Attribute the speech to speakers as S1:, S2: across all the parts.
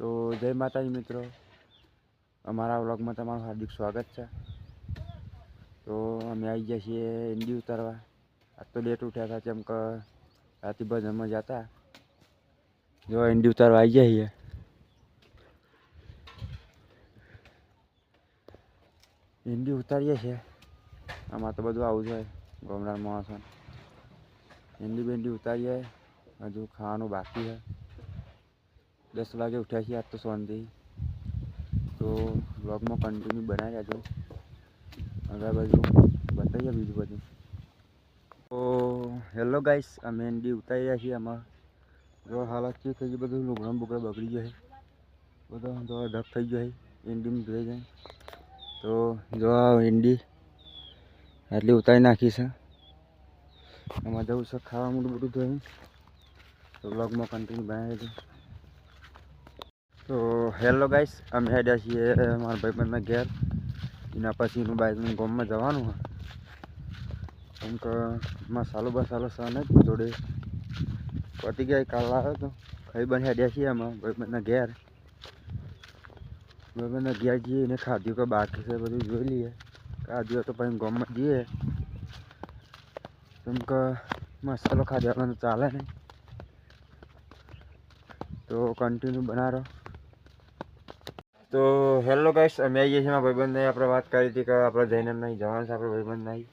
S1: તો જય માતાજી મિત્રો, અમારા વ્લોગમાં તમારું હાર્દિક સ્વાગત છે। તો અમે આવી ગયા છીએ ઈંડી ઉતારવા। આજ તો લેટ ઉઠ્યા હતા કેમ કે રાતે ભજનમાં જતા। જો ઈંડી ઉતારવા આવી ગયા છીએ। ઈંડી ઉતારીએ છીએ। આમાં તો બધું આવું છે ગામડા માણસો। ઈંડી બેંડી ઉતારીએ, હજુ ખાવાનું બાકી છે। 10 વાગે ઉઠ્યા છીએ આજ તો શાંતિ। તો વ્લોગમાં કન્ટિન્યુ બનાવી રહેજો, આગળ બધું બતાવીએ બીજું બધું। તો હેલો ગાઈસ, અમે ઈંડી ઉતારી રહ્યા છીએ। આમાં જો હાલત ચેક થઈ ગઈ, બધું લુગડા બુગડા બગડી જાય, બધો ઢગ થઈ ગયો છે ઈંડીમાં ધોઈ જાય। તો જો આ ઈંડી આટલી ઉતારી નાખી છે। આમાં જવું છે ખાવા મોટું બધું ધોઈ। તો વ્લોગમાં કન્ટિન્યુ બનાવી રહેજો। તો હેલો ગાઈસ, અમે હેડ્યા છીએ મારા ભાઈબંધના ઘેર। એના પછીનું બાઇકનું ગામમાં જવાનું હોય, કેમ કે મસાલો બસાલો છે નહીં જોડે, પતી ગયા કાલ આવ્યો તો ખાઈ બને હેડ્યા છીએ અમે ભાઈબંધના ઘેર। ભાઈબંધના ઘેર જઈએ એને ખાધ્યું કે બાકી છે બધું જોઈ લઈએ। ખાધ્યું તો પછી ગામમાં જઈએ, કેમ કે મસાલો ખાધ્યા ચાલે નહીં। તો કન્ટિન્યુ બનાવો। તો હેલો ગાઈસ, અમે આવીએ છીએ મારા ભાઈબંધને। આપણે વાત કરી હતી કે આપણે જઈને નહીં જવાનું છે, આપણે ભાઈબંધ નહીં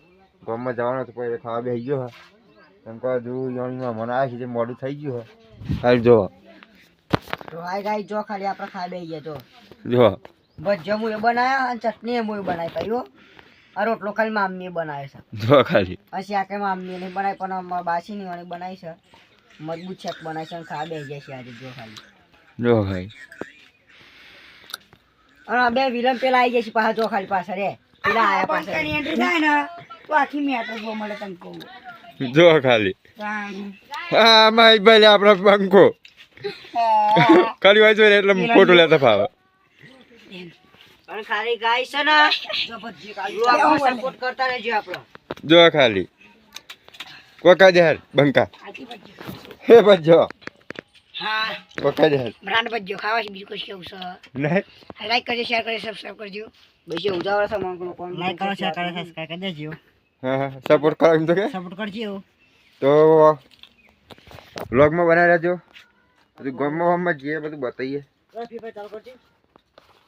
S1: ગામમાં જવાનું હતું, પછી ખાવા બેસી ગયો હા, કેમ કે હજુ યોણીમાં મને આવે છે મોડું થઈ ગયું હા। ખાલી જો
S2: તો હાય ગાઈ, જો ખાલી આપણે ખાવા બેસી ગયા।
S1: જો
S2: ભજીયા મુએ બનાવ્યા અને ચટણી એ મુએ બનાવી પાયો। આ રોટલો ખાલી મામીએ બનાવ્યો છે।
S1: જો ખાલી
S2: હસી આ કે મામીએ નહીં બનાવી, પણ અમારા બાસી ની વાળી બનાવી છે, મજબૂત શાક બનાવી છે અને ખાવા બેસી ગયા છે આજે। જો ખાલી
S1: જો ભાઈ,
S2: અને બે વિલન પેલા આવી ગયા છે પાછા। જો ખાલી પાછા રે પેલા આયા પાછા એન્ટ્રી થાય ને તો આખી મેટર જો મળે તને કહું।
S1: જો ખાલી હા માઈ ભાઈ આપણા પંખો ખાલી વાંચો એટલે ફોટો લેતા ફાવે।
S2: અને ખાલી ગાય છે ને જો ભજીયા સપોર્ટ કરતા રહેજો આપણો।
S1: જો ખાલી કોકા દે બંકા હે ભજો
S2: હા
S1: કોકા દે
S2: બ્રાન્ડ ભજીયો ખાવા છે, બીજું કશું કેવું છે
S1: નહીં?
S2: લાઈક કરજો, શેર કરજો, સબસ્ક્રાઇબ કરજો। ભાઈ ઉજાવર છે મંગળો કોણ લાઈક કરો, શેર કરો, સબસ્ક્રાઇબ કરી દેજો।
S1: હા હા સપોર્ટ કરો એમ તો કે
S2: સપોર્ટ કરજો।
S1: તો વ્લોગમાં બનાવી રહેજો, બધું ગામમાં જે બધું બતાવીએ।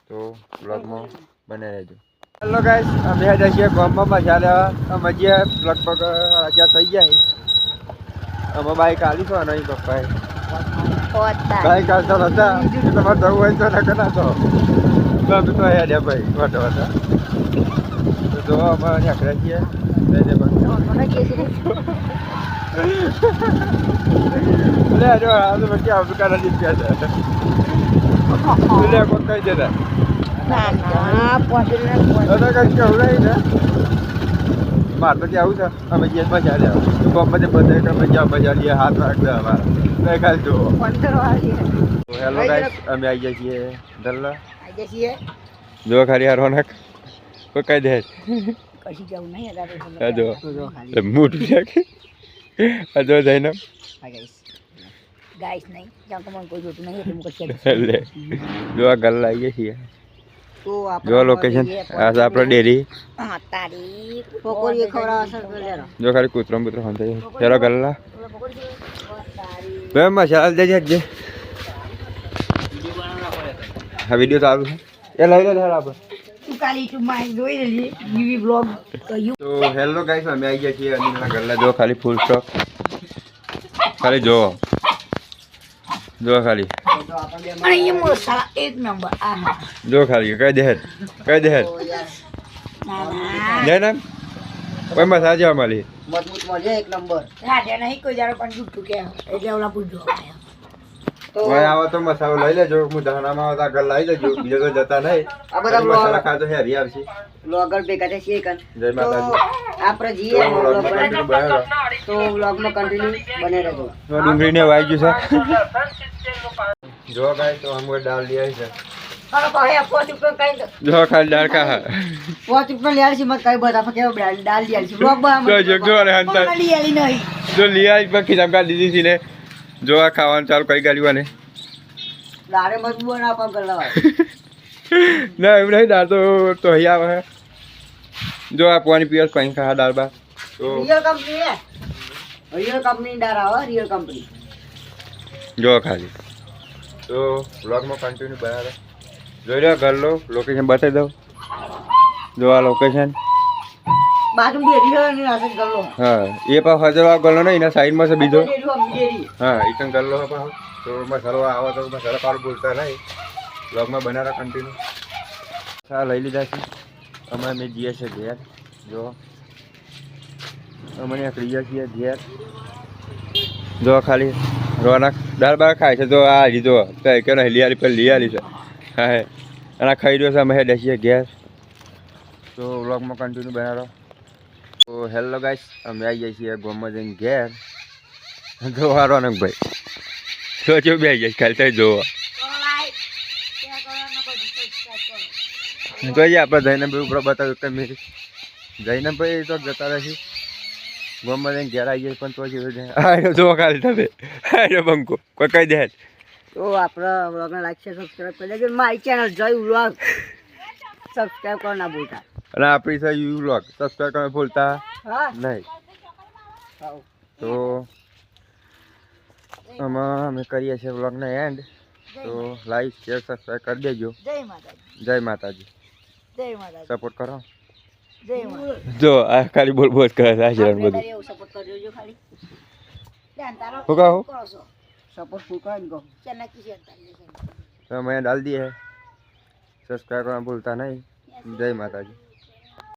S1: તો વ્લોગમાં બનાવી રહેજો। હેલો ગાઈસ, અમે આજે છીએ ગામમાં મજા લેવા। અમે જે લગભગ 11 થઈ ગયા છે। અમે બાઈક આલી છો નહીં પપ્પાએ બાઈક આવતા હતા, તમારે જવું હોય તો ના કરા તો અમે તો હેડ્યા ભાઈ વાટો વાટા। તો જો અમે નીકળ્યા છીએ લે જો આ તો કે આ દુકાન જ છે લે કોઈ કહી દેતા
S2: ના પોટેલ
S1: તો કઈ કેવું નહીં ને મારે તો કેવું છે અમે જે મજા લે તો ગમે બધે કે મજા મજા લઈએ હાથ રાખે અમારા કઈ ખાલી જુઓ। તો હેલો ગાઈસ, અમે આવી ગયા છીએ દલ્લા
S2: આવી ગયા છીએ।
S1: જો ખાલી આ રોનક કોઈ કહી દે
S2: કશી કેવું નહીં
S1: આ જો મોટું છે આ જો જઈને
S2: હા ગાઈસ, ગાઈસ નહીં કેમ કે મને કોઈ જોતું નહીં એટલે હું કશી
S1: લે જો આ ગલ્લા આવી ગયા છીએ।
S2: તો
S1: જો લોકેશન આ છે આપણે ડેરી।
S2: હા તારી પકોડી ખવડાવશે લેરો।
S1: જો ખાલી કૂતરો બૂતરો હંતાઈ ચલો ગલ્લા બે મસાલા દેજે જે આ વિડિયો ચાલુ છે એ લઈ લે હેડ આપણે
S2: તું કાલી યુટ્યુબ માં જોઈ લેલી યુવી બ્લોગ તો
S1: તો હેલો ગાઈસ, અમે આવી ગયા છીએ અનિલના ગલ્લા। જો ખાલી ફૂલ સ્ટોક ખાલી જો ખાલી
S2: અને એ મસાલા એક નંબર આ
S1: જો ખાલી કઈ દે જય નામ કોઈ મસાલા જેવા મળી
S2: મજબૂત મળે એક નંબર રાડે નહીં કોઈ જારો પણ જૂઠું કે એટલે ઓલા પૂછજો તો
S1: ભાઈ આવો તો મસાલો લઈ લેજો। હું ધાણામાં આવતા ગલ્લા લઈ લેજો, બીજો તો જતા નહીં।
S2: આ બધા
S1: મસાલા ખાતો હેરી આવશે।
S2: બ્લોગર ભેગા છે શેર કર
S1: જય માતાજી।
S2: આપણે જઈએ તો વ્લોગમાં કન્ટિન્યુ બને રહેજો।
S1: ડુંગળી ને વાઈ ગયું છે જો ગાય તો हम डाल दिया है
S2: અરે ભાઈ 5 રૂપિયા કઈ
S1: જો ખાલી દાળ કા
S2: 5 રૂપિયા લેર છે મત કઈ બતા કે ડાલ દિયા છે બ્લોગ માં
S1: જો રે હંતા
S2: લીયાલી નહીં
S1: જો લીયા બાકી જમકા દીધી થી ને જો આ ખાવાનું ચાલુ કરી ગાલ્યું ને
S2: દાડે મજબૂત ના પગ ગલાવા
S1: ના એમ નહીં દાળ તો અહીં આવે છે જો આ પાણી પીવા કંઈ ખા દાળ બા તો
S2: રિયલ કંપની દાર આવે રિયલ કંપની
S1: જો ખાલી તો બ્લોગમાં કન્ટિન્યુ બનાવે જોઈ લો ઘર લો લોકેશન બતાવી દઉં જો આ લોકેશન
S2: બાજુ ડેરી હોય ને આસે ગલ્લો
S1: હા એ પણ હજરવા ગલ્લો નહીં એના સાઈડમાં છે બીજો
S2: ડેરી
S1: હા એ પણ ગલ્લો છે પાછો તો મસાલો આવે તો મસાલો પાડું બોલતા નહીં બ્લોગમાં બનાવવા કન્ટિન્યુ હા લઈ લીધા છે અમે જઈએ છીએ ઘેર જો અમે નીકળી ગયા છીએ ઘેર જો ખાલી રોનક દાળ બાર ખાય છે તો આ લીધો કઈ કે નહીં લીયાલી પર લીયાલી છે હા અને ખાઈ રહ્યો છે અમે બેસીએ ઘેર તો વ્લોગમાં કન્ટિન્યુ બનાવો તો હેલો ગાઈસ અમે આવી જઈએ છીએ ગામમાં જઈને ઘેર જો આ રોનકભાઈ તો જો બે જઈશ ખાલી થઈ જોવો જોઈએ આપણે જૈનભાઈ ઉપર બતાવ્યું કે મેં જૈનભાઈ તો જતા રહેશે ગામમાં જઈને ઘેર આવી જઈએ પણ તો જો ખાલી તમે બંકો કોઈ કહી દે
S2: તો આપણા વ્લોગને લાઈક શેર સબસ્ક્રાઇબ કરી દેજો મારી ચેનલ જય વ્લોગ સબસ્ક્રાઇબ કરો ના ભૂલતા
S1: અને આપણી છે યુ વ્લોગ સબસ્ક્રાઇબ કરવા ભૂલતા
S2: હા
S1: નહીં તો આમાં અમે કરીએ છીએ વ્લોગને એન્ડ તો લાઈક શેર સબસ્ક્રાઇબ કરી દેજો
S2: જય માતાજી
S1: જય માતાજી
S2: જય માતાજી
S1: સપોર્ટ કરો
S2: જય માતાજી
S1: જો આ ખાલી બોલ બોલ કરે છે આશીર્વાદ બધું
S2: એવું સપોર્ટ કરજો જો ખાલી
S1: શું કહું
S2: સપોર્ટ ફૂલ કરો ને કહો ચેનલ કી
S1: तो मैं डाल दिए है सब्सक्राइब करना भूलता नहीं जय माता जी।